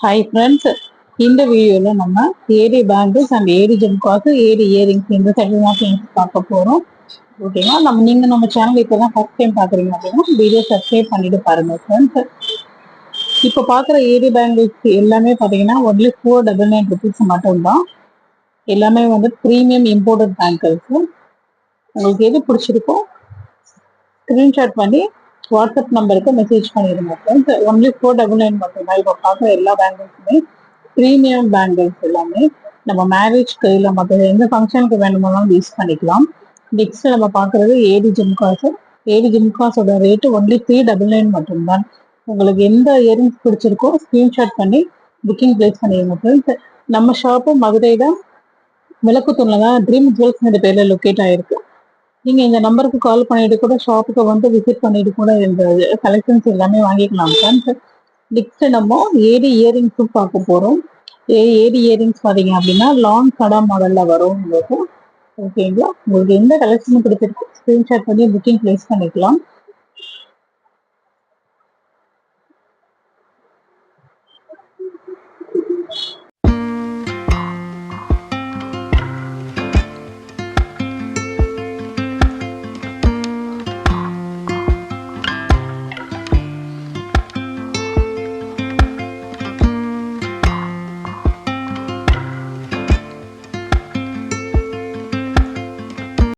Hi friends, இந்த வீடியோவில் நம்ம ஏடி பேங்கிள்ஸ் அண்ட் ஏடி ஜிம்காஸ் ஏடி இயரிங்ஸ் இந்த சைடு பார்க்க போகிறோம். ஓகேங்களா? நம்ம சேனல் இப்போ தான் ஃபர்ஸ்ட் டைம் பார்க்குறீங்க அப்படின்னா வீடியோ சப்ஸ்கிரைப் பண்ணிட்டு பாருங்க ஃப்ரெண்ட்ஸ். இப்போ பார்க்குற ஏடி பேங்கிள்ஸ் எல்லாமே பார்த்தீங்கன்னா ஒன்லி 499 rupees மட்டும்தான். எல்லாமே வந்து ப்ரீமியம் இம்போர்ட்டட் பேங்கிள்ஸ். உங்களுக்கு எது பிடிச்சிருக்கோ ஸ்க்ரீன்ஷாட் பண்ணி வாட்ஸ்அப் நம்பருக்கு மெசேஜ் பண்ணிடுங்க ஃப்ரெண்ட்ஸ். ஒன்லி 499 மட்டும்தான். இப்போ பார்க்குற எல்லா பேங்கிள்ஸுமே ப்ரீமியம் பேங்கிள்ஸ் எல்லாமே நம்ம மேரேஜ்க்கு இல்லை மற்ற எந்த ஃபங்க்ஷனுக்கு வேணுமானாலும் யூஸ் பண்ணிக்கலாம். நெக்ஸ்ட் நம்ம பார்க்குறது ஏடி ஜிம்காஸ். ஏடி ஜிம்காஸோட ரேட்டு ஒன்லி 399 மட்டும்தான். உங்களுக்கு எந்த இயரிங்ஸ் பிடிச்சிருக்கோ ஸ்க்ரீன்ஷாட் பண்ணி புக்கிங் பிளேஸ் பண்ணிடுங்க ஃப்ரெண்ட்ஸ். நம்ம ஷாப்பு மதுரையில் விளக்குத்தூணில் தான் ட்ரீம் ஜுவல்ஸ் பேரில் லொக்கேட் ஆகிருக்கு. நீங்கள் இந்த நம்பருக்கு கால் பண்ணிட்டு கூட ஷாப்புக்கு வந்து விசிட் பண்ணிட்டு கூட இந்த கலெக்ஷன்ஸ் எல்லாமே வாங்கிக்கலாம் ஃப்ரெண்ட்ஸ். நெக்ஸ்ட் நம்ம ஏடி இயரிங்ஸும் பார்க்க போகிறோம். ஏடி இயரிங்ஸ் பார்த்தீங்க அப்படின்னா லாங் கடா மாடலில் வரும் உங்களுக்கு. ஓகேங்களா? உங்களுக்கு எந்த கலெக்ஷன் பிடிச்சிருக்கு ஸ்க்ரீன்ஷாட் பண்ணி புக்கிங் பிளேஸ் பண்ணிக்கலாம்.